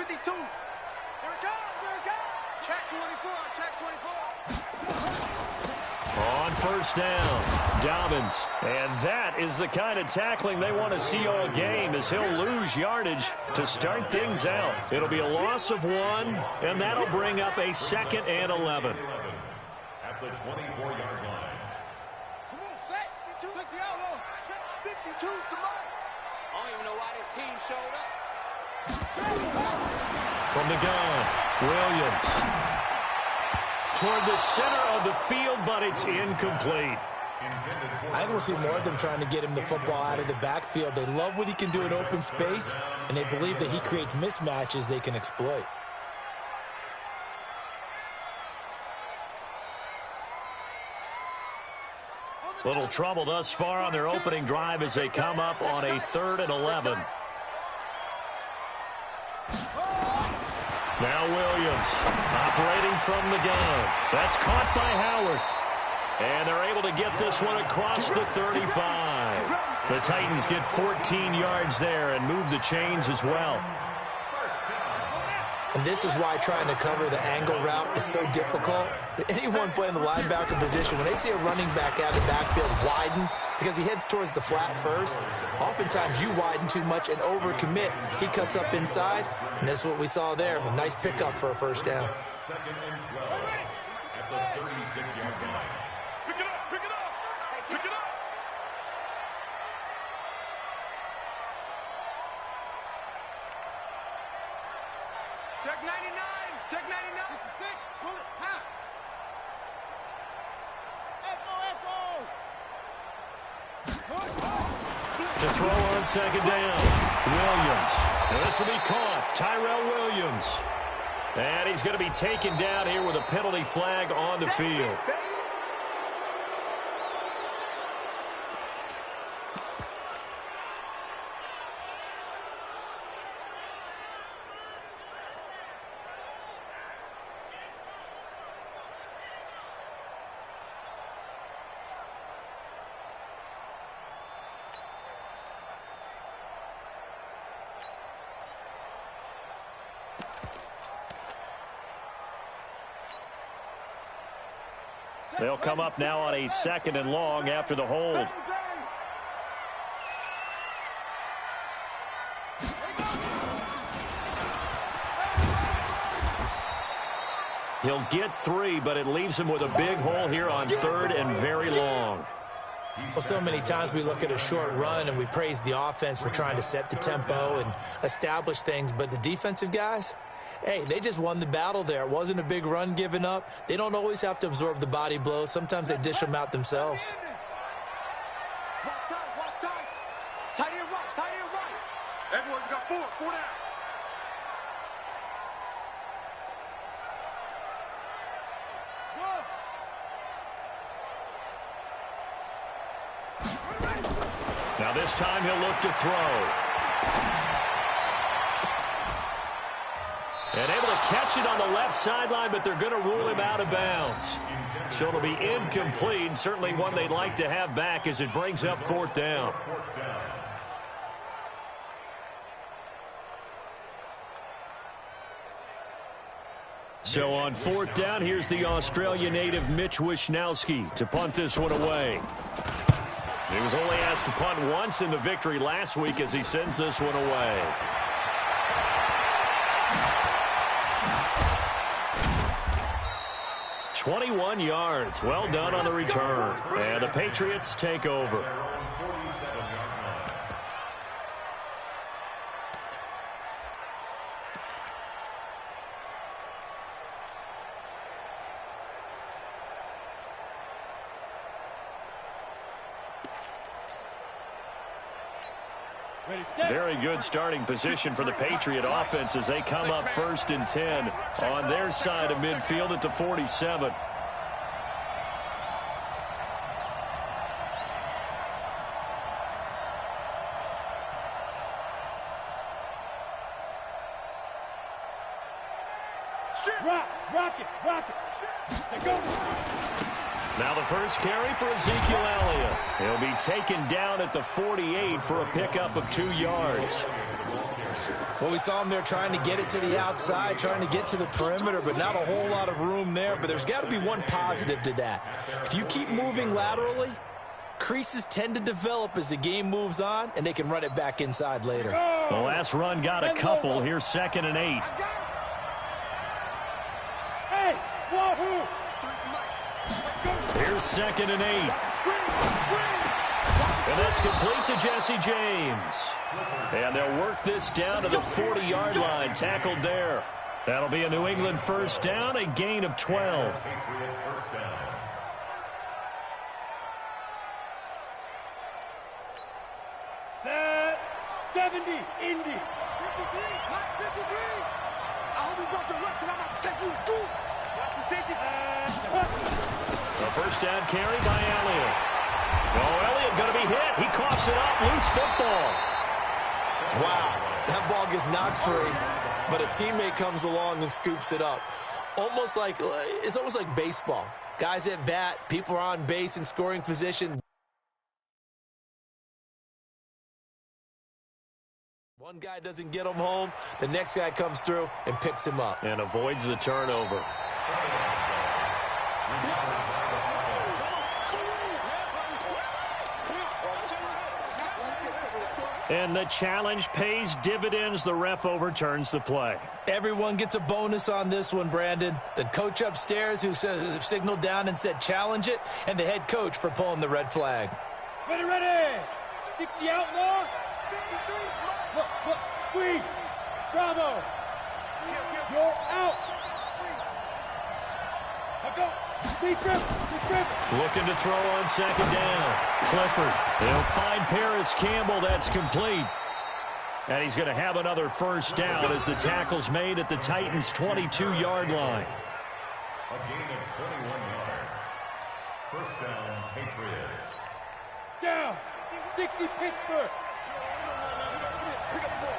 52. Here it comes. Here it comes. Check 24. Check 24. On first down, Dobbins. And that is the kind of tackling they want to see all game, as he'll lose yardage to start things out. It'll be a loss of 1, and that'll bring up a 2nd and 11. At the 24-yard line. Come on, set. 52. 60 out. 52 to mine. I don't even know why this team showed up. From the gun, Williams. Toward the center of the field, but it's incomplete. I think we'll see more of them trying to get him the football out of the backfield. They love what he can do in open space, and they believe that he creates mismatches they can exploit. Little trouble thus far on their opening drive as they come up on a 3rd and 11. Now Williams operating from the gun. That's caught by Howard. And they're able to get this one across the 35. The Titans get 14 yards there and move the chains as well. And this is why trying to cover the angle route is so difficult. Anyone playing the linebacker position, when they see a running back out of the backfield widen, because he heads towards the flat first, oftentimes you widen too much and overcommit. He cuts up inside, and that's what we saw there. A nice pickup for a first down. 2nd and 12 at the 36-yard line. Pick it up. Pick it up. Pick it up. Check 99. Check 99. 66. Pull it. Half. To throw on 2nd down, Williams. And this will be caught. Tyrell Williams. And he's going to be taken down here with a penalty flag on the field. They'll come up now on a 2nd and long after the hold. He'll get 3, but it leaves him with a big hole here on 3rd and very long. Well, so many times we look at a short run and we praise the offense for trying to set the tempo and establish things, but the defensive guys, hey, they just won the battle there. It wasn't a big run given up. They don't always have to absorb the body blows. Sometimes they dish them out themselves. Watch tight. Watch tight. Tight end right. Tight end right. Everyone, we got 4. 4 down. Now this time he'll look to throw. And able to catch it on the left sideline, but they're going to rule him out of bounds. So it'll be incomplete, certainly one they'd like to have back as it brings up 4th down. So on 4th down, here's the Australia native Mitch Wishnowsky to punt this one away. He was only asked to punt once in the victory last week as he sends this one away. "21 yards. Well done on the return. And the Patriots take over. Very good starting position for the Patriot offense as they come up 1st and 10 on their side of midfield at the 47. Rock it. Take over. Now the first carry for Ezekiel Elliott. He'll be taken down at the 48 for a pickup of 2 yards. Well, we saw him there trying to get it to the outside, trying to get to the perimeter, but not a whole lot of room there. But there's got to be one positive to that. If you keep moving laterally, creases tend to develop as the game moves on, and they can run it back inside later. The last run got a couple. Here's 2nd and 8. Hey, Wahoo! Here's 2nd and 8. And that's complete to Jesse James. And they'll work this down to the 40-yard line, tackled there. That'll be a New England first down, a gain of 12. Set 70, Indy. 53, Mike, 53. I hope you brought your luck because I'm about to take you to school. Watch the safety. A first down carry by Elliott. Oh, Elliott going to be hit. He coughs it up, loose football. Wow, that ball gets knocked free, but a teammate comes along and scoops it up. It's almost like baseball. Guys at bat, people are on base in scoring position. One guy doesn't get him home, the next guy comes through and picks him up. And avoids the turnover. And the challenge pays dividends. The ref overturns the play. Everyone gets a bonus on this one, Brandon. The coach upstairs who signaled down and said challenge it, and the head coach for pulling the red flag. Ready, ready. 60 outlaw. Look, squeeze. Bravo. You're out. Now go. Deep grip. Looking to throw on 2nd down. Clifford. They'll find Paris Campbell. That's complete. And he's going to have another first down as the tackle's made at the Titans' 22-yard line. A gain of 21 yards. First down, Patriots. Down. 60 Pittsburgh. Pick up the ball.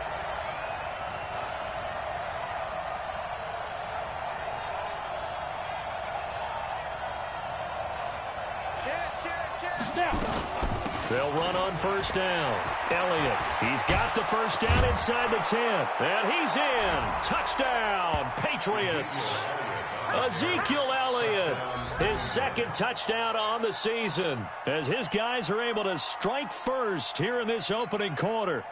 They'll run on first down. Elliott, he's got the first down inside the 10. And he's in. Touchdown, Patriots. Ezekiel Elliott, his 2nd touchdown on the season, as his guys are able to strike first here in this opening quarter.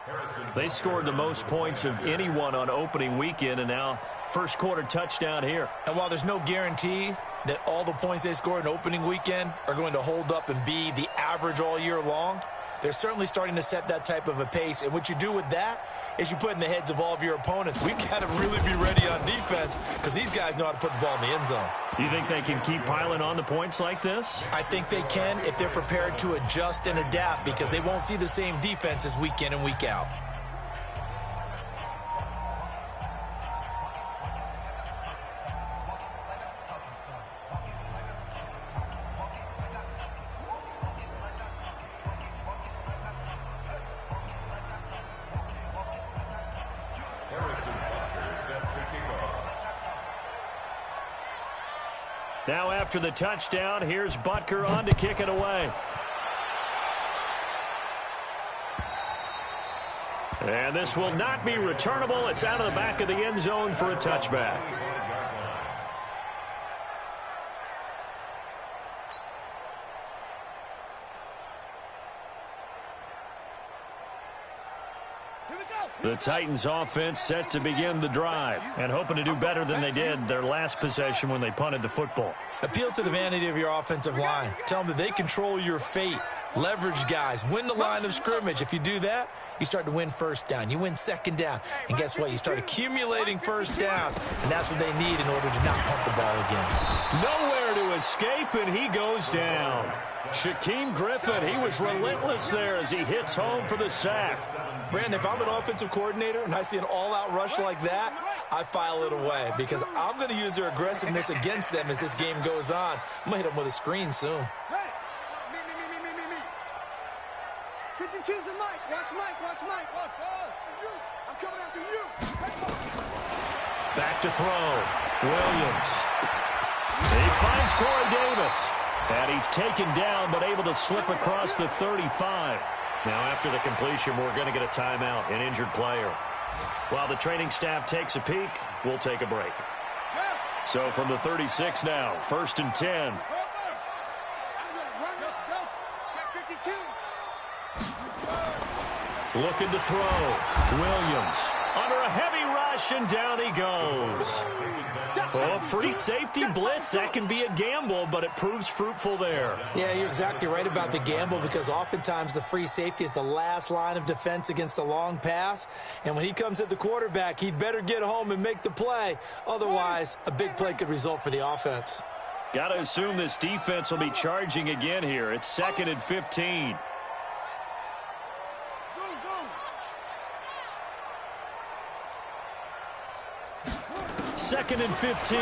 They scored the most points of anyone on opening weekend, and now first quarter touchdown here. And while there's no guarantee that all the points they score in opening weekend are going to hold up and be the average all year long, they're certainly starting to set that type of a pace. And what you do with that is you put in the heads of all of your opponents, we've got to really be ready on defense because these guys know how to put the ball in the end zone. You think they can keep piling on the points like this? I think they can if they're prepared to adjust and adapt, because they won't see the same defenses week in and week out. Now after the touchdown, here's Butker on to kick it away. And this will not be returnable. It's out of the back of the end zone for a touchback. The Titans offense set to begin the drive and hoping to do better than they did their last possession when they punted the football. Appeal to the vanity of your offensive line. Tell them that they control your fate. Leverage guys. Win the line of scrimmage. If you do that, you start to win first down. You win 2nd down. And guess what? You start accumulating first downs. And that's what they need in order to not pump the ball again. Nowhere to escape, and he goes down. Shaquem Griffin, he was relentless there as he hits home for the sack. Brandon, if I'm an offensive coordinator and I see an all-out rush like that, I file it away because I'm going to use their aggressiveness against them as this game goes on. I'm going to hit them with a screen soon. Hey, me. 52's the Mike. Watch Mike. Watch. You. I'm coming after you. Back to throw. Williams. He finds Corey Davis. And he's taken down but able to slip across the 35. Now after the completion, we're going to get a timeout, an injured player. While the training staff takes a peek, we'll take a break. So from the 36 now, 1st and 10. Looking to throw. Williams under a heavy rush, and down he goes. Oh, free safety blitz. That can be a gamble, but it proves fruitful there. Yeah, you're exactly right about the gamble, because oftentimes the free safety is the last line of defense against a long pass. And when he comes at the quarterback, he'd better get home and make the play. Otherwise, a big play could result for the offense. Got to assume this defense will be charging again here. It's 2nd and 15. Second and 15.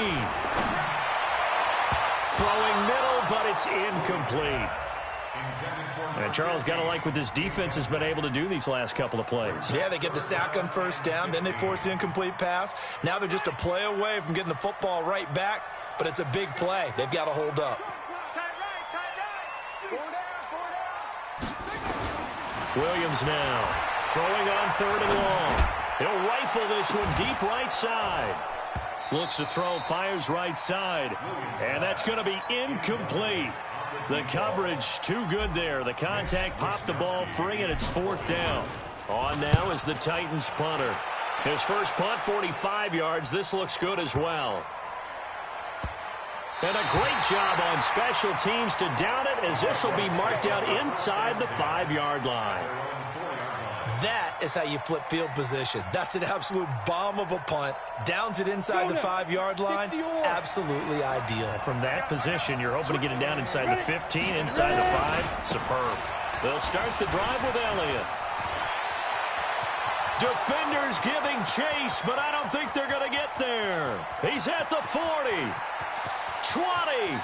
Throwing middle, but it's incomplete. And Charles, got to like what this defense has been able to do these last couple of plays. Yeah, they get the sack on 1st down, then they force the incomplete pass. Now they're just a play away from getting the football right back, but it's a big play. They've got to hold up. Williams now throwing on 3rd and long. He'll rifle this one deep right side. Looks to throw, fires right side, and that's going to be incomplete. The coverage too good there. The contact popped the ball free, and it's 4th down. On now is the Titans punter. His first punt, 45 yards. This looks good as well. And a great job on special teams to down it, as this will be marked out inside the 5-yard line. That is how you flip field position. That's an absolute bomb of a punt. Downs it inside the 5-yard line. Absolutely ideal. From that position, you're hoping to get it down inside the 15, inside the 5. Superb. They'll start the drive with Elliott. Defenders giving chase, but I don't think they're going to get there. He's at the 40, 20,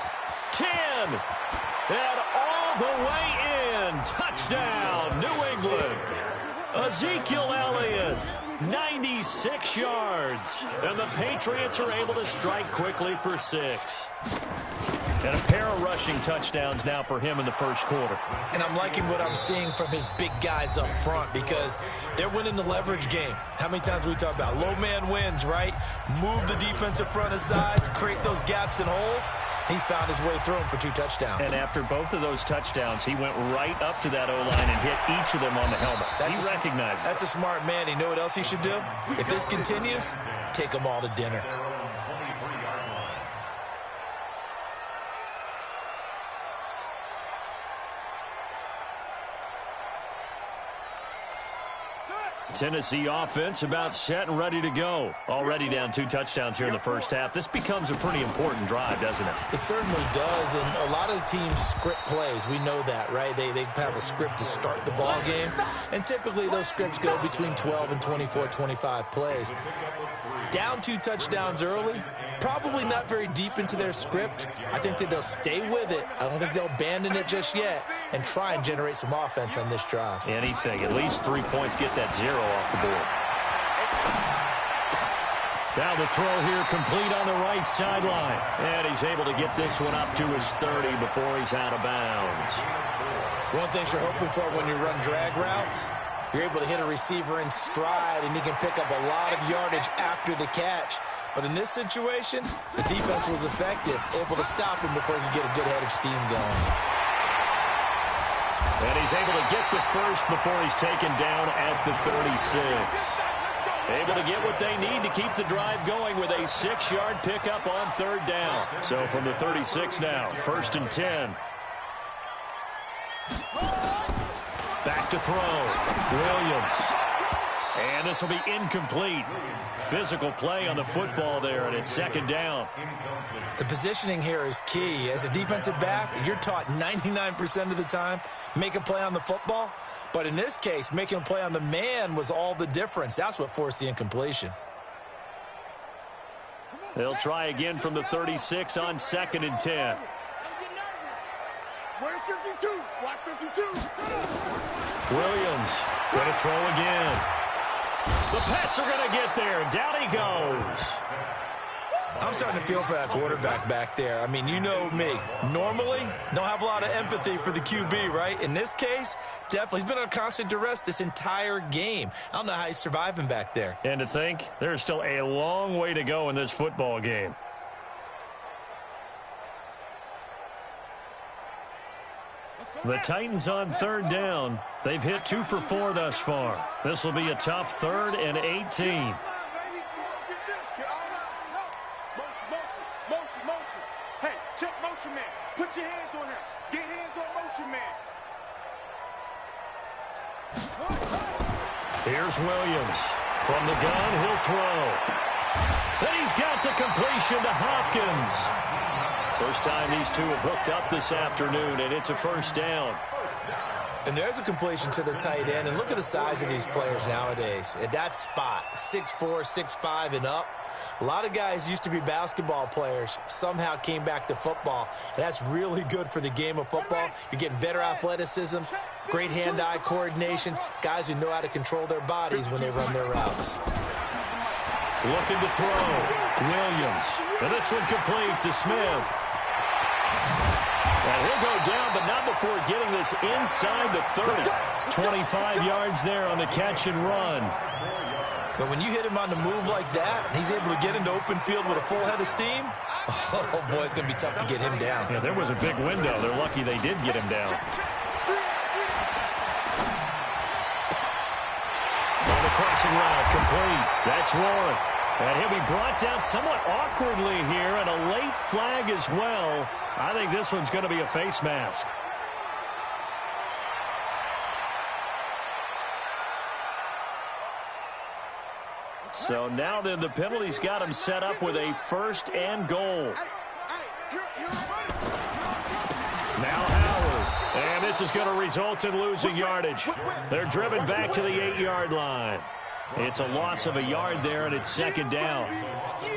10, and all the way in. Touchdown, New England. Ezekiel Elliott, 96 yards. And the Patriots are able to strike quickly for 6. And a pair of rushing touchdowns now for him in the first quarter. And I'm liking what I'm seeing from his big guys up front, because they're winning the leverage game. How many times we talk about low man wins, right? Move the defensive front aside, create those gaps and holes. He's found his way through them for 2 touchdowns. And after both of those touchdowns, he went right up to that O-line and hit each of them on the helmet. He recognized it. That's a smart man. You know what else he should do? If this continues, take them all to dinner. Tennessee offense about set and ready to go. Already down 2 touchdowns here in the first half. This becomes a pretty important drive, doesn't it? It certainly does, and a lot of the teams script plays. We know that, right? They have a script to start the ball game, and typically those scripts go between 12 and 24, 25 plays. Down 2 touchdowns early, probably not very deep into their script. I think that they'll stay with it. I don't think they'll abandon it just yet and try and generate some offense on this drive. Anything. At least 3 points, get that 0 off the board. Now the throw here complete on the right sideline. And he's able to get this one up to his 30 before he's out of bounds. One thing you're hoping for when you run drag routes, you're able to hit a receiver in stride, and he can pick up a lot of yardage after the catch. But in this situation, the defense was effective, able to stop him before he could get a good head of steam going. And he's able to get the first before he's taken down at the 36. Able to get what they need to keep the drive going with a 6-yard pickup on 3rd down. So from the 36 now, 1st and 10. Back to throw. Williams. And this will be incomplete. Physical play on the football there, and it's 2nd down. The positioning here is key. As a defensive back, you're taught 99% of the time, make a play on the football. But in this case, making a play on the man was all the difference. That's what forced the incompletion. They'll try again from the 36 on 2nd and 10. Where's 52? Watch 52. Williams going to throw again. The Pats are going to get there. Down he goes. I'm starting to feel for that quarterback back there. I mean, you know me. Normally, don't have a lot of empathy for the QB, right? In this case, definitely. He's been under constant duress this entire game. I don't know how he's surviving back there. And to think, there's still a long way to go in this football game. The Titans on third down. They've hit 2 for 4 thus far. This will be a tough 3rd and 18. Put your hands on him. Get hands on motion man. Here's Williams. From the gun, he'll throw. And he's got the completion to Hopkins. First time these two have hooked up this afternoon, and it's a first down. And there's a completion to the tight end. And look at the size of these players nowadays. At that spot, 6'4", 6'5", and up. A lot of guys used to be basketball players, somehow came back to football. And that's really good for the game of football. You're getting better athleticism, great hand-eye coordination, guys who know how to control their bodies when they run their routes. Looking to throw. Williams. And this one complete to Smith. And he'll go down, but not before getting this inside the 30. 25 yards there on the catch and run. But when you hit him on the move like that, and he's able to get into open field with a full head of steam, oh, boy, it's going to be tough to get him down. Yeah, there was a big window. They're lucky they did get him down. On the crossing route, complete. That's Warren. And he'll be brought down somewhat awkwardly here, and a late flag as well. I think this one's going to be a face mask. So now then the penalty's got him set up with a 1st and goal. Now Howard. And this is going to result in losing yardage. They're driven back to the 8-yard line. It's a loss of a yard there, and it's 2nd down.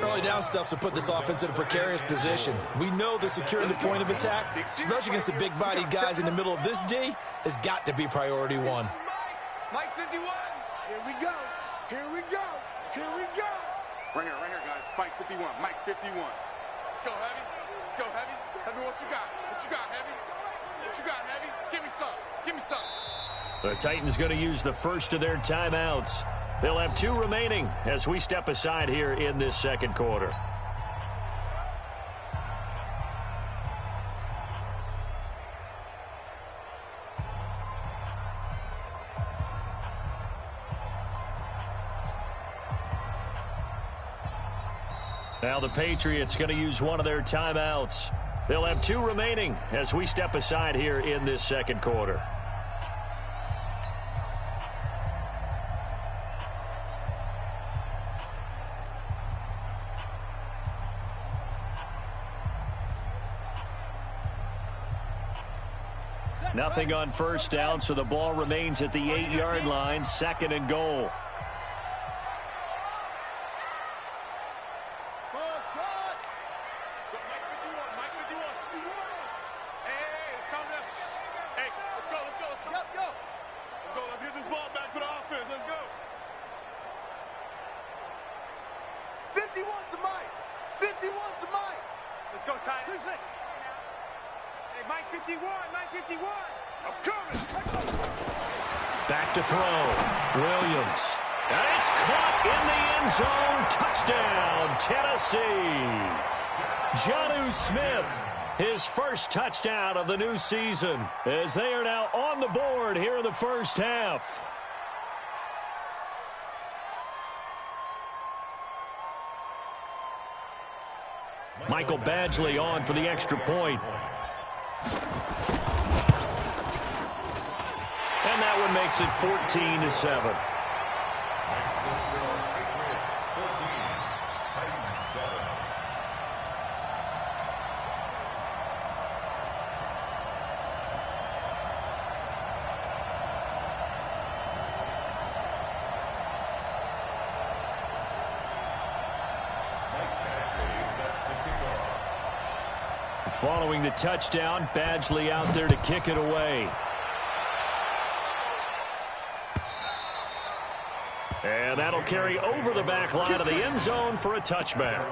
Early down stuff to put this offense in a precarious position. We know that securing the point of attack, especially against the big-bodied guys in the middle of this D, has got to be priority 1. Mike 51. Here we go. Here we go. Here we go. Right here, guys. Mike 51. Mike 51. Let's go, Heavy. Let's go, Heavy. Heavy, what you got? What you got, Heavy? What you got, Heavy? Give me some. Give me some. The Titans going to use the first of their timeouts. They'll have 2 remaining as we step aside here in this 2nd quarter. Now the Patriots going to use one of their timeouts. They'll have 2 remaining as we step aside here in this 2nd quarter. Nothing on first down, so the ball remains at the 8-yard line, 2nd and goal. Back to throw. Williams. And it's caught in the end zone. Touchdown, Tennessee. Jonnu Smith, his first touchdown of the new season, as they are now on the board here in the first half. Michael Badgley on for the extra point. And that one makes it 14-7. Following the touchdown, Badgley out there to kick it away. And that'll carry over the back line of the end zone for a touchback.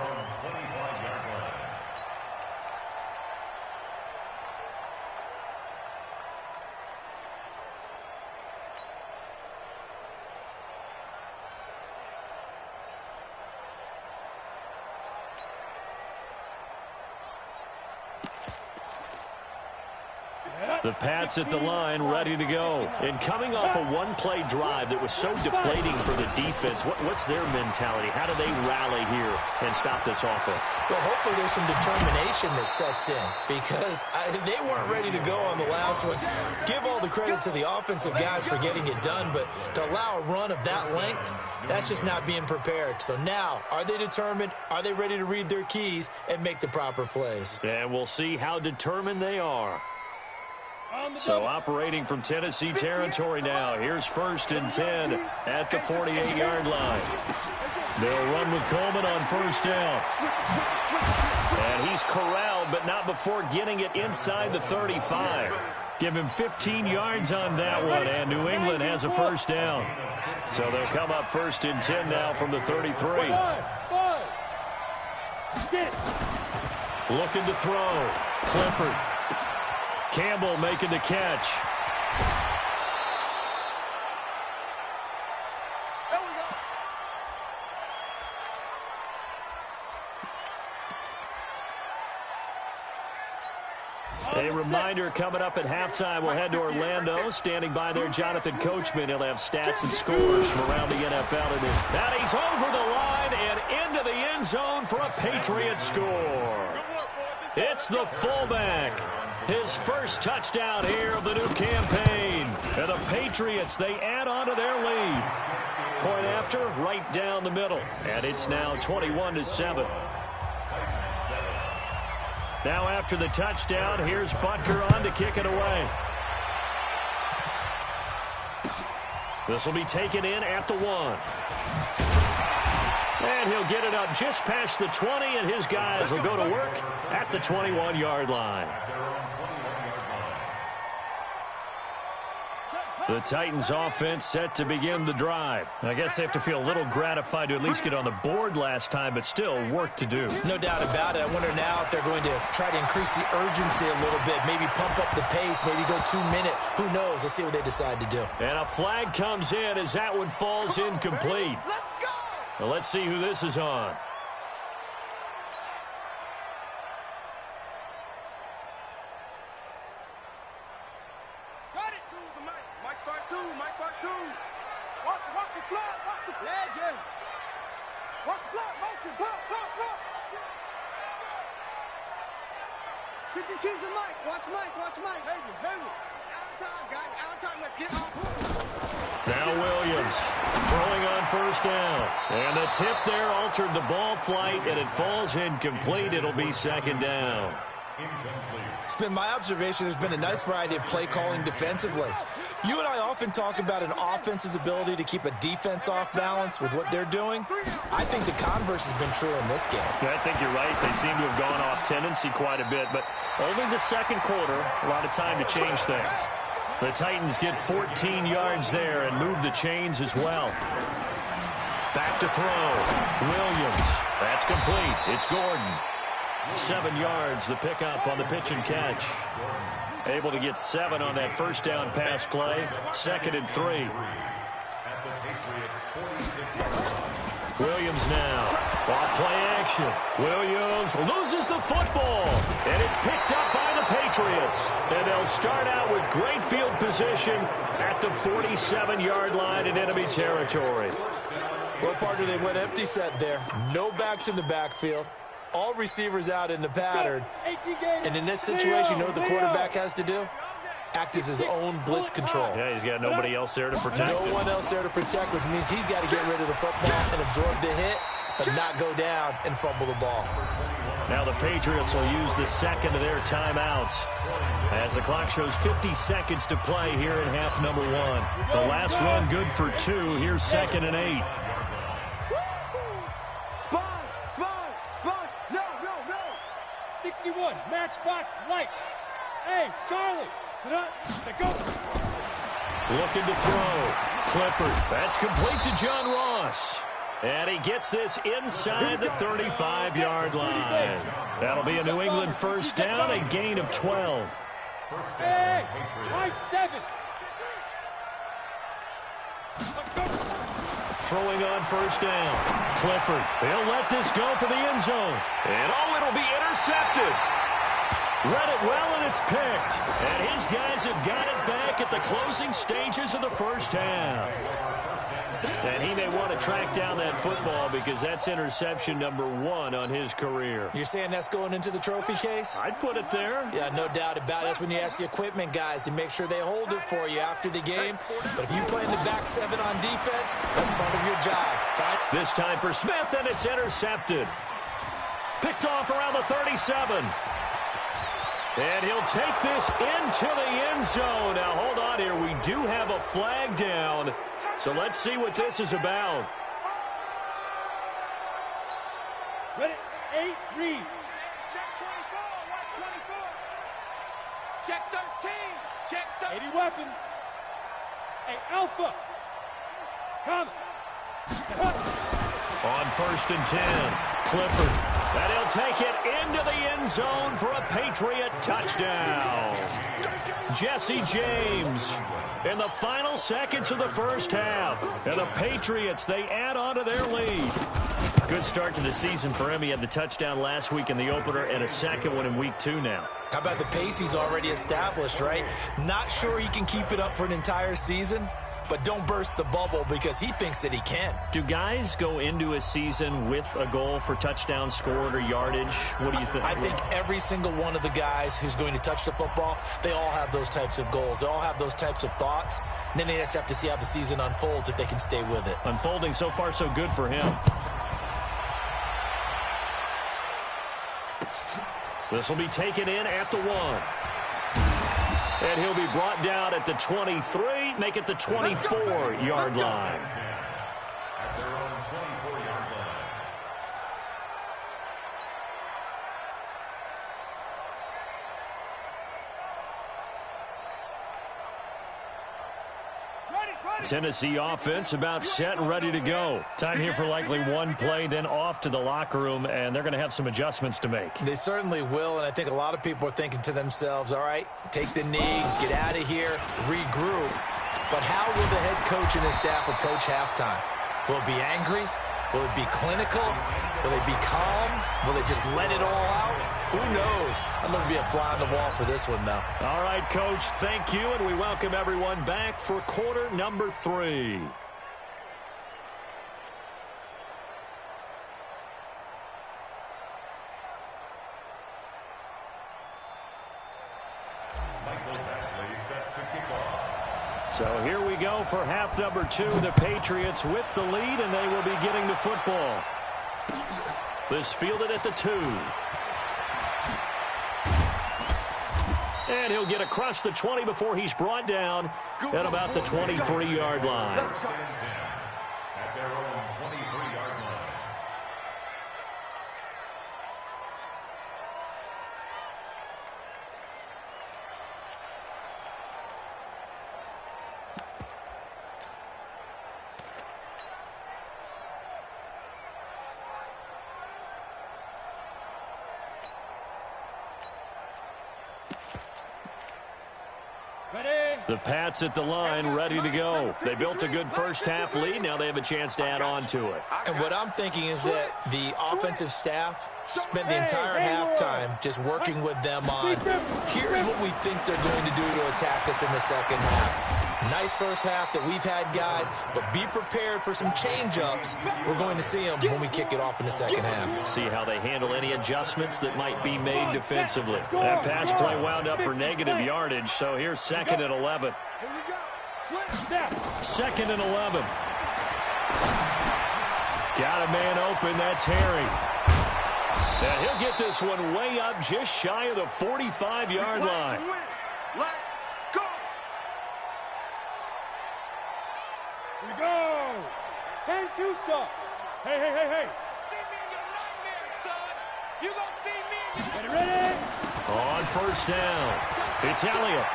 The Pats at the line, ready to go. And coming off a one-play drive that was so deflating for the defense, what's their mentality? How do they rally here and stop this offense? Well, hopefully there's some determination that sets in because they weren't ready to go on the last one. Give all the credit to the offensive guys for getting it done, but to allow a run of that length, that's just not being prepared. So now, are they determined? Are they ready to read their keys and make the proper plays? And we'll see how determined they are. So operating from Tennessee territory now. Here's 1st and 10 at the 48-yard line. They'll run with Coleman on 1st down. And he's corralled, but not before getting it inside the 35. Give him 15 yards on that one, and New England has a 1st down. So they'll come up 1st and 10 now from the 33. Looking to throw. Clifford. Campbell making the catch. A reminder coming up at halftime, we'll head to Orlando. Standing by there, Jonathan Coachman. He'll have stats and scores from around the NFL in this. And he's over the line and into the end zone for a Patriot score. It's the fullback. His first touchdown here of the new campaign. And the Patriots, they add on to their lead. Point after, right down the middle. And it's now 21-7. Now after the touchdown, here's Butker on to kick it away. This will be taken in at the 1. And he'll get it up just past the 20, and his guys will go to work at the 21-yard line. The Titans offense set to begin the drive. I guess they have to feel a little gratified to at least get on the board last time, but still work to do. No doubt about it. I wonder now if they're going to try to increase the urgency a little bit, maybe pump up the pace, maybe go 2-minute. Who knows? Let's see what they decide to do. And a flag comes in as that one falls incomplete. Well, let's see who this is on. Watch Mike. Hey, out of time, guys. Out of time. Let's get off. Now Williams throwing on 1st down. And the tip there altered the ball flight, and it falls incomplete. It'll be 2nd down. It's been my observation there's been a nice variety of play calling defensively. You and I often talk about an offense's ability to keep a defense off balance with what they're doing. I think the converse has been true in this game. Yeah, I think you're right. They seem to have gone off tendency quite a bit, but only the 2nd quarter, a lot of time to change things. The Titans get 14 yards there and move the chains as well. Back to throw. Williams. That's complete. It's Gordon. 7 yards, the pickup on the pitch and catch. Able to get 7 on that 1st down pass play. 2nd and 3. Williams now. Off play action. Williams loses the football. And it's picked up by the Patriots. And they'll start out with great field position at the 47-yard line in enemy territory. Well, partner, they went empty set there. No backs in the backfield. All receivers out in the pattern. And in this situation, you know what the quarterback has to do? Act as his own blitz control. Yeah, he's got nobody else there to protect him. No one else there to protect, which means he's got to get rid of the football and absorb the hit, but not go down and fumble the ball. Now the Patriots will use the 2nd of their timeouts as the clock shows 50 seconds to play here in half number 1. The last run good for 2. Here's 2nd and 8. Matchbox light. Hey, Charlie. Go. Looking to throw. Clifford. That's complete to John Ross. And he gets this inside the 35-yard line. That'll be a New England 1st down, a gain of 12. Hey, try 7. Throwing on 1st down. Clifford. He'll let this go for the end zone. And it'll be intercepted. Read it well, and it's picked. And his guys have got it back at the closing stages of the first half. And he may want to track down that football because that's interception number 1 on his career. You're saying that's going into the trophy case? I'd put it there. Yeah, no doubt about it. That's when you ask the equipment guys to make sure they hold it for you after the game. But if you play in the back 7 on defense, that's part of your job. This time for Smith, and it's intercepted. Picked off around the 37. And he'll take this into the end zone. Now, hold on here. We do have a flag down. So let's see what this is about. Ready? 8, read. Check 24. Watch 24. Check 13. Check 13. 80 weapon. Hey, Alpha. Come. On 1st and 10, Clifford. And he'll take it into the end zone for a Patriot touchdown. Jesse James in the final seconds of the first half. And the Patriots, they add on to their lead. Good start to the season for him. He had the touchdown last week in the opener and a second one in week 2 now. How about the pace he's already established, right? Not sure he can keep it up for an entire season, but don't burst the bubble because he thinks that he can. Do guys go into a season with a goal for touchdown scored or yardage? What do you think? I think every single one of the guys who's going to touch the football, they all have those types of goals. They all have those types of thoughts. And then they just have to see how the season unfolds if they can stay with it. Unfolding so far so good for him. This will be taken in at the 1. And he'll be brought down at the 23, make it the 24-yard line. At their own 24-yard line. Tennessee offense about set and ready to go. Time here for likely one play, then off to the locker room, and they're going to have some adjustments to make. They certainly will, and I think a lot of people are thinking to themselves, all right, take the knee, get out of here, regroup. But how will the head coach and his staff approach halftime? Will it be angry? Will it be clinical? Will they be calm? Will they just let it all out? Who knows? I'd love to be a fly on the wall for this one, though. All right, Coach, thank you, and we welcome everyone back for quarter number 3. So here we go for half number 2. The Patriots with the lead, and they will be getting the football. This fielded at the 2. And he'll get across the 20 before he's brought down at about the 23-yard line. At their own 23-yard line. The Pats at the line, ready to go. They built a good first-half lead. Now they have a chance to add on to it. And what I'm thinking is that the offensive staff spent the entire halftime just working with them on, here's what we think they're going to do to attack us in the second half. Nice first half that we've had, guys, but be prepared for some change-ups. We're going to see them when we kick it off in the second half. See how they handle any adjustments that might be made defensively. That pass play wound up for negative yardage, so here's 2nd and 11. Here we go. Slip. 2nd and 11. Got a man open. That's Harry. And he'll get this one way up just shy of the 45-yard line. Let go. Here we go. 10-2, son. Hey. See me in your nightmares, son. You gonna see me in your Ready? On first down, it's Elliott.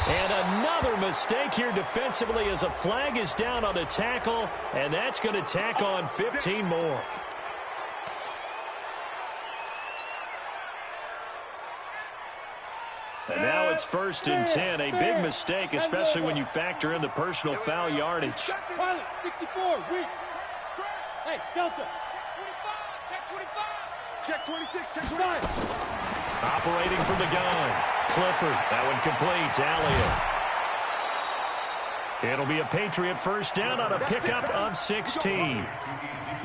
And another mistake here defensively as a flag is down on the tackle, and that's going to tack on 15 more. And now it's 1st and 10. A big mistake, especially when you factor in the personal foul yardage. Pilot, 64, weak. Hey, Delta. Check 25. Check 25. Check 26. Check 25. Operating from the gun. Clifford. That one complete. Elliott. It'll be a Patriot first down on a pickup of 16.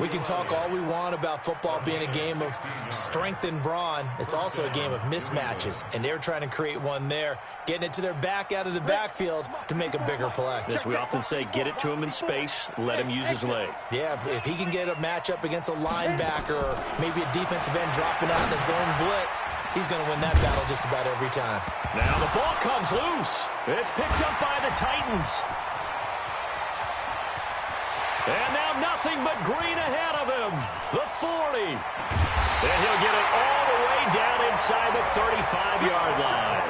We can talk all we want about football being a game of strength and brawn. It's also a game of mismatches, and they're trying to create one there, getting it to their back out of the backfield to make a bigger play. Yes, we often say get it to him in space, let him use his leg. Yeah, if he can get a matchup against a linebacker or maybe a defensive end dropping out in a zone blitz, he's going to win that battle just about every time. Now the ball comes loose. It's picked up by the Titans. And now nothing but green ahead of him. The 40. And he'll get it all the way down inside the 35-yard line.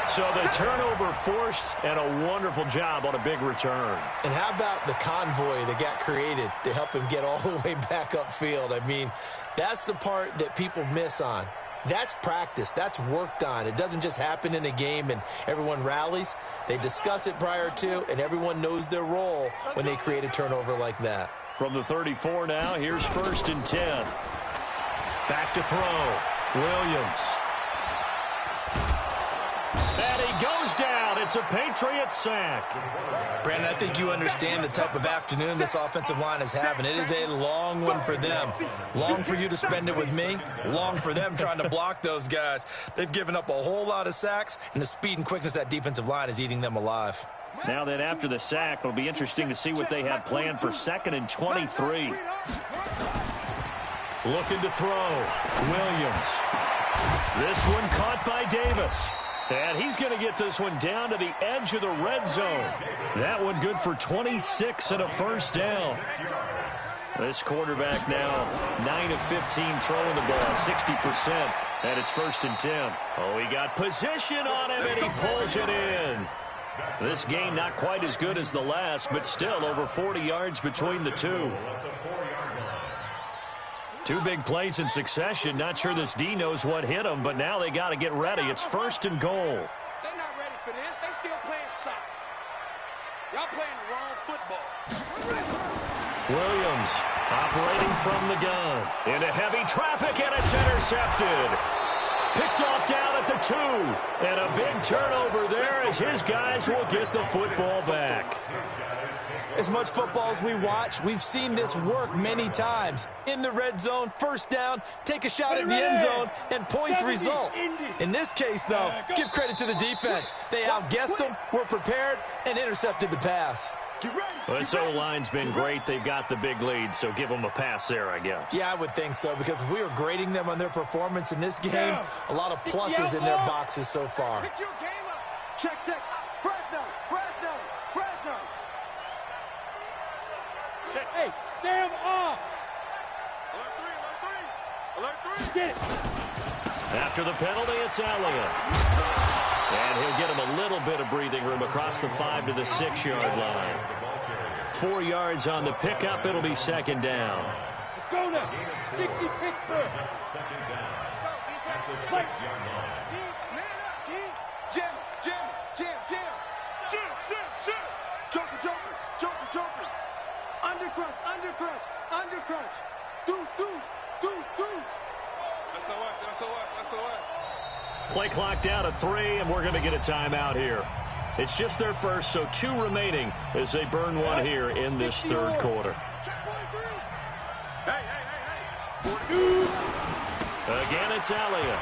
So the turnover forced and a wonderful job on a big return. And how about the convoy that got created to help him get all the way back upfield? I mean, that's the part that people miss on. That's practice. That's worked on. It doesn't just happen in a game and everyone rallies. They discuss it prior to, and everyone knows their role when they create a turnover like that. From the 34 now, here's 1st and 10. Back to throw. Williams. And he goes down. It's a Patriot sack. Brandon, I think you understand the type of afternoon this offensive line is having. It is a long one for them. Long for you to spend it with me. Long for them trying to block those guys. They've given up a whole lot of sacks, and the speed and quickness of that defensive line is eating them alive. Now then, after the sack, it'll be interesting to see what they have planned for 2nd and 23. Looking to throw. Williams. This one caught by Davis. And he's going to get this one down to the edge of the red zone. That one good for 26 and a first down. This quarterback now 9 of 15 throwing the ball, 60%. And it's 1st and 10. Oh, he got position on him, and he pulls it in. This game not quite as good as the last, but still over 40 yards between the two. Two big plays in succession. Not sure this D knows what hit him, but now they got to get ready. It's 1st and goal. They're not ready for this. They still playing soccer. Y'all playing the wrong football. Williams operating from the gun. Into heavy traffic, and it's intercepted. Picked off down at the 2. And a big turnover there as his guys will get the football back. As much football as we watch, we've seen this work many times. In the red zone, first down, take a shot at the end zone, and points result. In this case, though, give credit to the defense. They outguessed them, were prepared, and intercepted the pass. Well, this O-line's been great. They've got the big lead, so give them a pass there, I guess. Yeah, I would think so, because if we were grading them on their performance in this game, a lot of pluses in their boxes so far. Pick your game up. Check. Fresno. Check. Hey, Sam off. Alert 3. Get it. After the penalty, it's Elliott. And he'll get him a little bit of breathing room across the 5 to the 6-yard line. 4 yards on the pickup. It'll be 2nd down. Let's go now. 60 Pittsburgh. Second down. Let's go, defense. At the 6-yard line. Man up, jam. Joker. Undercrunch. Deuce. SOS. Play clock down to 3, and we're going to get a timeout here. It's just their first, so 2 remaining as they burn one here in this 3rd quarter. Hey. Again, it's Elliott.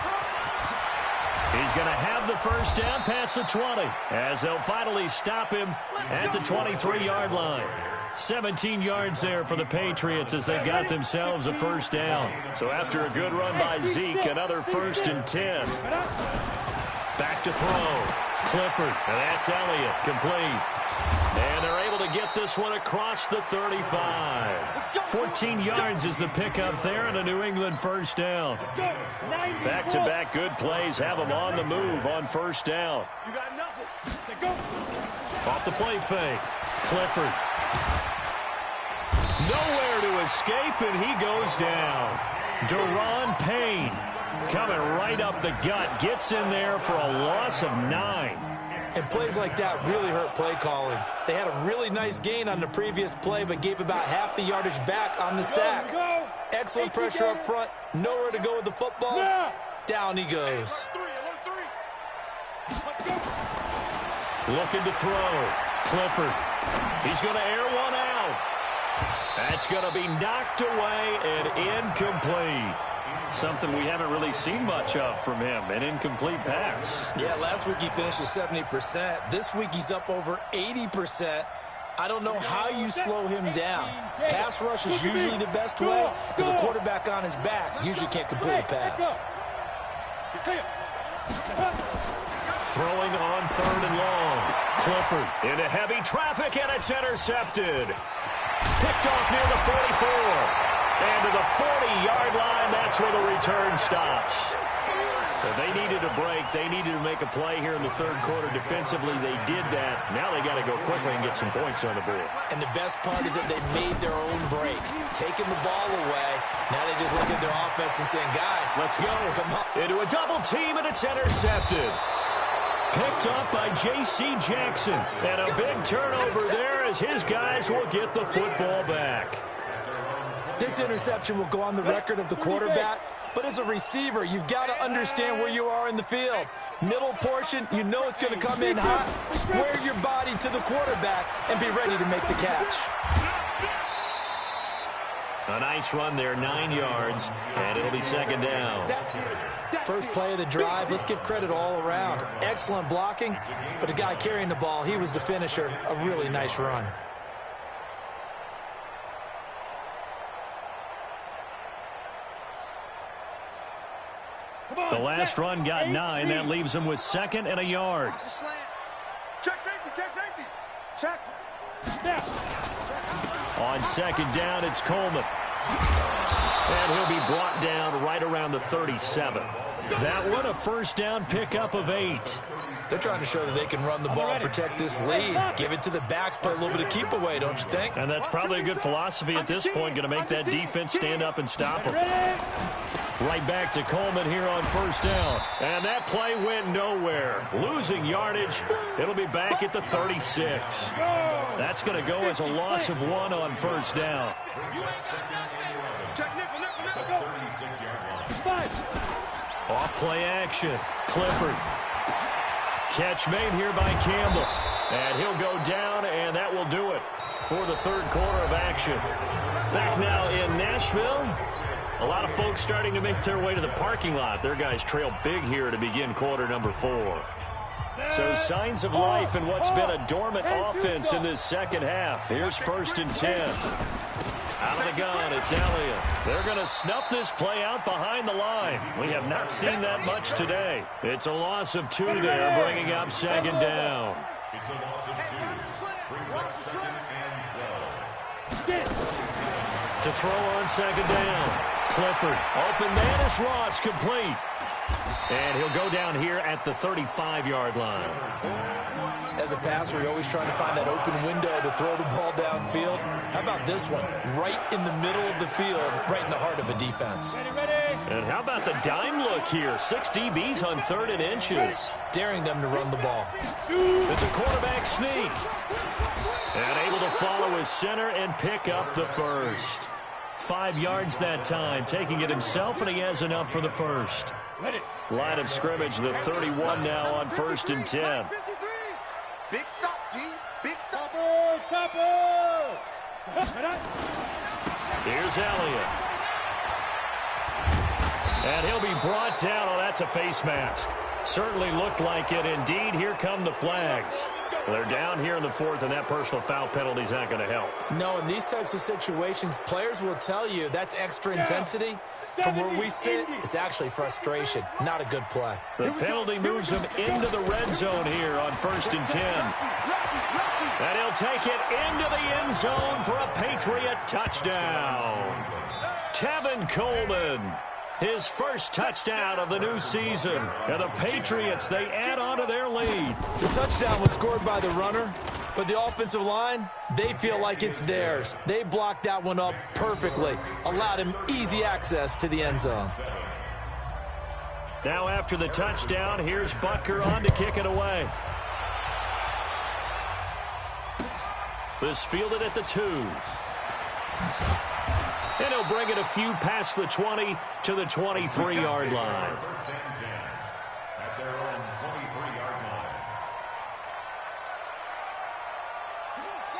He's going to have the first down past the 20 as they'll finally stop him at the 23-yard line. 17 yards there for the Patriots as they've got themselves a first down. So after a good run by Zeke, another 1st and 10. Back to throw. Clifford, and that's Elliott, complete. And they're able to get this one across the 35. 14 yards is the pickup there, and a New England first down. Back-to-back good plays have them on the move on first down. You got nothing. Off the play fake. Clifford. Nowhere to escape, and he goes down. Deron Payne coming right up the gut. Gets in there for a loss of 9. And plays like that really hurt play calling. They had a really nice gain on the previous play, but gave about half the yardage back on the sack. Excellent pressure up front. Nowhere to go with the football. Down he goes. Looking to throw. Clifford. He's going to air one out. That's going to be knocked away and incomplete. Something we haven't really seen much of from him, an incomplete pass. Yeah, last week he finished at 70%. This week he's up over 80%. I don't know how you slow him down. Pass rush is usually the best way because a quarterback on his back usually can't complete a pass. Throwing on 3rd and long. Clifford into heavy traffic, and it's intercepted. Picked off near the 44. And to the 40-yard line, that's where the return stops. If they needed a break, they needed to make a play here in the 3rd quarter. Defensively, they did that. Now they got to go quickly and get some points on the board. And the best part is that they made their own break. Taking the ball away, now they just look at their offense and saying, guys, let's go. Come on. Into a double team, and it's intercepted. Picked up by J.C. Jackson. And a big turnover there as his guys will get the football back. This interception will go on the record of the quarterback, but as a receiver, you've got to understand where you are in the field. Middle portion, you know it's going to come in hot. Square your body to the quarterback and be ready to make the catch. A nice run there, 9 yards, and it'll be 2nd down. First play of the drive, let's give credit all around. Excellent blocking, but the guy carrying the ball, he was the finisher. A really nice run. The last run got 9. That leaves him with 2nd and a yard. Check safety, check safety. Check. On 2nd down, it's Coleman. And he'll be brought down right around the 37. That one, a 1st down pickup of 8. They're trying to show that they can run the ball and protect this lead. Give it to the backs, play a little bit of keep away, don't you think? And that's probably a good philosophy at this point, going to make that defense stand up and stop them. Right back to Coleman here on 1st down. And that play went nowhere. Losing yardage. It'll be back at the 36. That's going to go as a loss of 1 on 1st down. Off play action. Clifford. Catch made here by Campbell. And he'll go down, and that will do it for the 3rd quarter of action. Back now in Nashville. A lot of folks starting to make their way to the parking lot. Their guys trail big here to begin quarter number 4. So signs of life in what's been a dormant offense in this 2nd half. Here's 1st and 10. Out of the gun, it's Elliott. They're going to snuff this play out behind the line. We have not seen that much today. It's a loss of 2 there, bringing up 2nd down. It's a loss of 2. Brings up 2nd and 12. To throw on 2nd down. Clifford, open man is Ross, complete. And he'll go down here at the 35-yard line. As a passer, you're always trying to find that open window to throw the ball downfield. How about this one? Right in the middle of the field, right in the heart of a defense. And how about the dime look here? 6 DBs on 3rd and inches. Daring them to run the ball. It's a quarterback sneak. And able to follow his center and pick up the 1st. 5 yards that time, taking it himself, and he has enough for the 1st. Line of scrimmage, the 31 now on 1st and 10. Big stop, G. Big stop. Here's Elliott. And he'll be brought down. Oh, that's a face mask. Certainly looked like it. Indeed, here come the flags. They're down here in the 4th, and that personal foul penalty is not going to help. No, in these types of situations, players will tell you that's extra intensity. From where we sit, it's actually frustration. Not a good play. The penalty moves him into the red zone here on 1st and 10. And he'll take it into the end zone for a Patriot touchdown. Tevin Coleman. His 1st touchdown of the new season. And the Patriots, they add on to their lead. The touchdown was scored by the runner, but the offensive line, they feel like it's theirs. They blocked that one up perfectly, allowed him easy access to the end zone. Now after the touchdown, here's Butker on to kick it away. This fielded at the 2. And he'll bring it a few past the 20 to the 23-yard line. First and 10 at their own 23-yard line.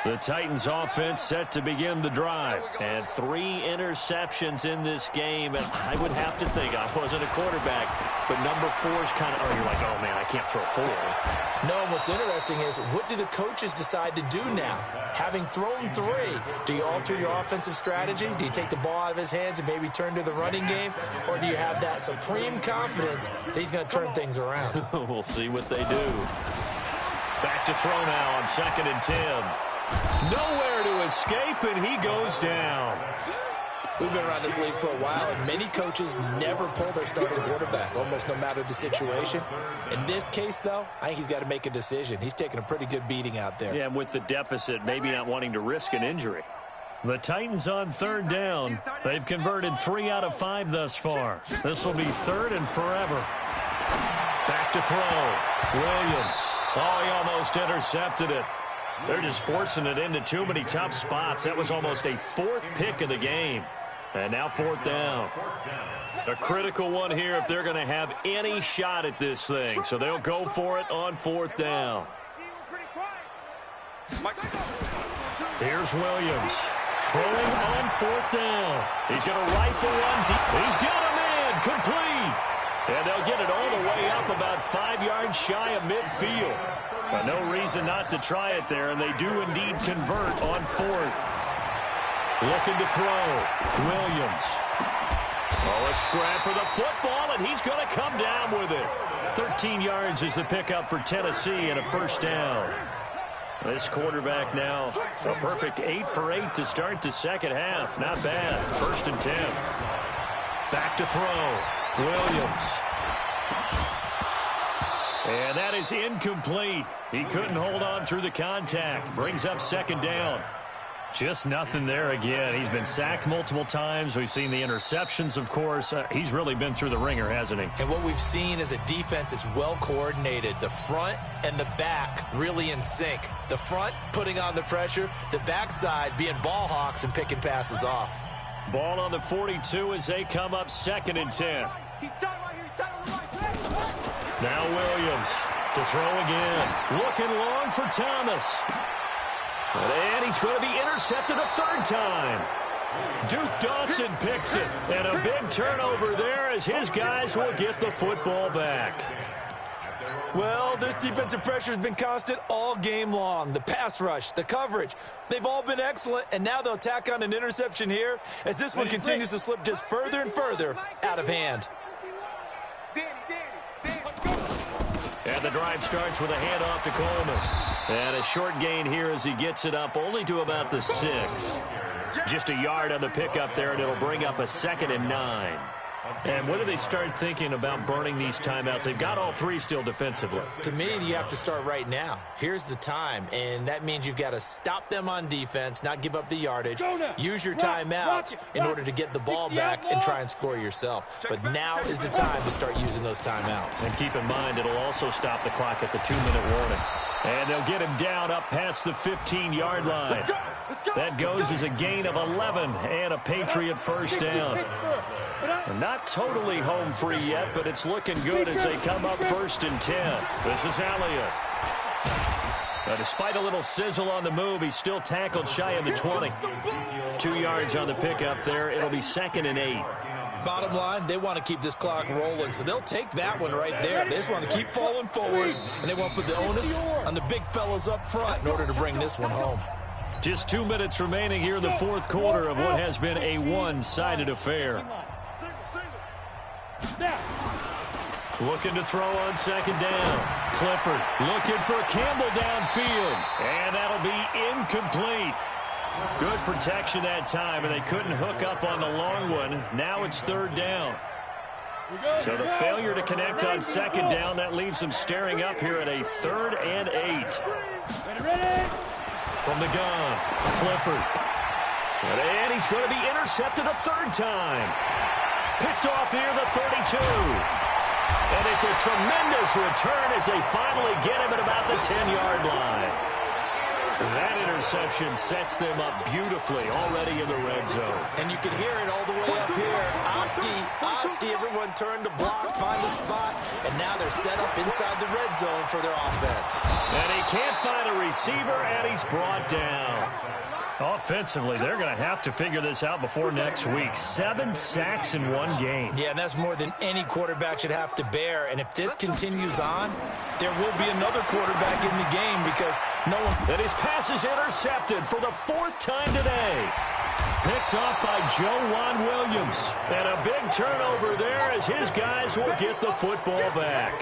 The Titans offense set to begin the drive. And 3 interceptions in this game. And I would have to think, I wasn't a quarterback, but number 4 is kind of, you're like, oh, man, I can't throw 4. No, what's interesting is, what do the coaches decide to do now? Having thrown 3, do you alter your offensive strategy? Do you take the ball out of his hands and maybe turn to the running game? Or do you have that supreme confidence that he's going to turn things around? We'll see what they do. Back to throw now on 2nd and 10. Nowhere to escape, and he goes down. We've been around this league for a while, and many coaches never pull their starting quarterback, almost no matter the situation. In this case, though, I think he's got to make a decision. He's taking a pretty good beating out there. Yeah, and with the deficit, maybe not wanting to risk an injury. The Titans on 3rd down. They've converted 3 out of 5 thus far. This will be 3rd and forever. Back to throw. Williams. Oh, he almost intercepted it. They're just forcing it into too many tough spots. That was almost a 4th pick of the game. And now 4th down. A critical one here if they're going to have any shot at this thing. So they'll go for it on 4th down. Here's Williams. Throwing on 4th down. He's going to rifle one deep. He's got him in. Complete. And they'll get it all the way up about 5 yards shy of midfield. But no reason not to try it there, and they do indeed convert on 4th. Looking to throw. Williams. Oh, a scrap for the football, and he's going to come down with it. 13 yards is the pickup for Tennessee and a 1st down. This quarterback now a perfect 8 for 8 to start the 2nd half. Not bad. 1st and 10. Back to throw. Williams. And that is incomplete. He couldn't hold on through the contact. Brings up 2nd down. Just nothing there again. He's been sacked multiple times. We've seen the interceptions, of course. He's really been through the ringer, hasn't he? And what we've seen is a defense that's well coordinated. The front and the back really in sync. The front putting on the pressure. The backside being ball hawks and picking passes off. Ball on the 42 as they come up 2nd and 10. Now Williams to throw again. Looking long for Thomas. And he's going to be intercepted a 3rd time. Duke Dawson picks it. And a big turnover there as his guys will get the football back. Well, this defensive pressure has been constant all game long. The pass rush, the coverage, they've all been excellent. And now they'll tack on an interception here as this one continues to slip just further and further out of hand. And the drive starts with a handoff to Coleman. And a short gain here as he gets it up only to about the 6. Just a yard on the pickup there, and it'll bring up a 2nd and 9. And when do they start thinking about burning these timeouts? They've got all 3 still defensively. To me, you have to start right now. Here's the time, and that means you've got to stop them on defense, not give up the yardage, use your timeouts in order to get the ball back and try and score yourself. But now is the time to start using those timeouts. And keep in mind, it'll also stop the clock at the 2-minute warning. And they'll get him down up past the 15-yard line. That goes as a gain of 11 and a Patriot 1st down. Not totally home free yet, but it's looking good as they come up 1st and 10. This is Elliott. Despite a little sizzle on the move, he's still tackled shy of the 20. 2 yards on the pickup there. It'll be 2nd and 8. Bottom line, they want to keep this clock rolling, so they'll take that one right there. They just want to keep falling forward, and they want to put the onus on the big fellas up front in order to bring this one home. Just 2 minutes remaining here in the 4th quarter of what has been a one-sided affair. Looking to throw on 2nd down. Clifford looking for Campbell downfield. And that'll be incomplete. Good protection that time, and they couldn't hook up on the long one. Now it's 3rd down. So the failure to connect on 2nd down, that leaves them staring up here at a 3rd and 8. From the gun, Clifford. And he's going to be intercepted a 3rd time. Picked off near the 32. And it's a tremendous return as they finally get him at about the 10-yard line. That interception sets them up beautifully already in the red zone. And you can hear it all the way up here. Oski, everyone turned to block, find a spot, and now they're set up inside the red zone for their offense. And he can't find a receiver, and he's brought down. Offensively, they're going to have to figure this out before next week. 7 sacks in one game. Yeah, and that's more than any quarterback should have to bear. And if this continues on, there will be another quarterback in the game because no one... And his pass is intercepted for the 4th time today. Picked off by Juwan Williams. And a big turnover there as his guys will get the football back.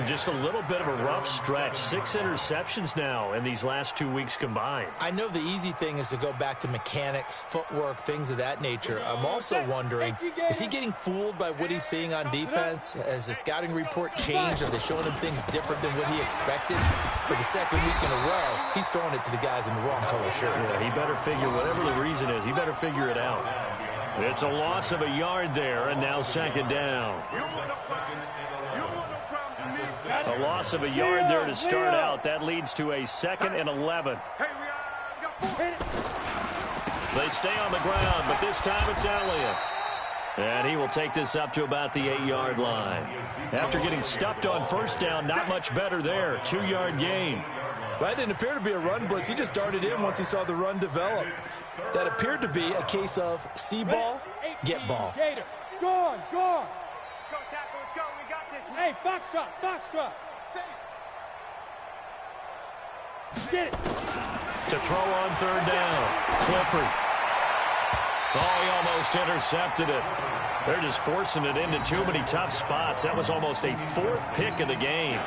Just a little bit of a rough stretch. 6 interceptions now in these last 2 weeks combined. I know the easy thing is to go back to mechanics, footwork, things of that nature. I'm also wondering, is he getting fooled by what he's seeing on defense? Has the scouting report changed? Are they showing him things different than what he expected? For the 2nd week in a row, he's throwing it to the guys in the wrong color shirts. Yeah, he better figure, whatever the reason is, he better figure it out. It's a loss of a yard there, and now 2nd down. A loss of a yard there to start out. That leads to a 2nd and 11. They stay on the ground, but this time it's Elliott. And he will take this up to about the 8-yard line. After getting stuffed on 1st down, not much better there. 2-yard gain. That didn't appear to be a run blitz. He just darted in once he saw the run develop. That appeared to be a case of see ball, get ball. Go on, go on. Go, tackle, let's go. We got this. Hey, foxtrot. Get it. To throw on 3rd down. Clifford. Oh, he almost intercepted it. They're just forcing it into too many tough spots. That was almost a 4th pick of the game.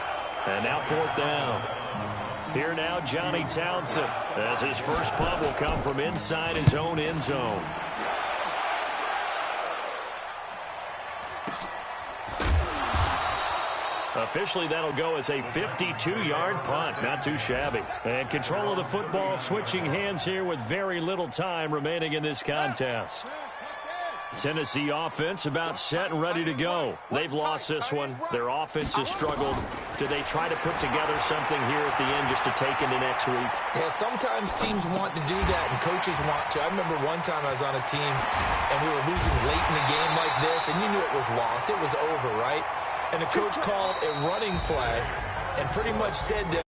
And now 4th down. Here now, Johnny Townsend, as his first punt will come from inside his own end zone. Officially, that'll go as a 52-yard punt. Not too shabby. And control of the football switching hands here with very little time remaining in this contest. Tennessee offense about set and ready to go. They've lost this one. Their offense has struggled. Do they try to put together something here at the end just to take into next week? Yeah, sometimes teams want to do that and coaches want to. I remember one time I was on a team and we were losing late in the game like this, and you knew it was lost. It was over, right? And the coach called a running play and pretty much said to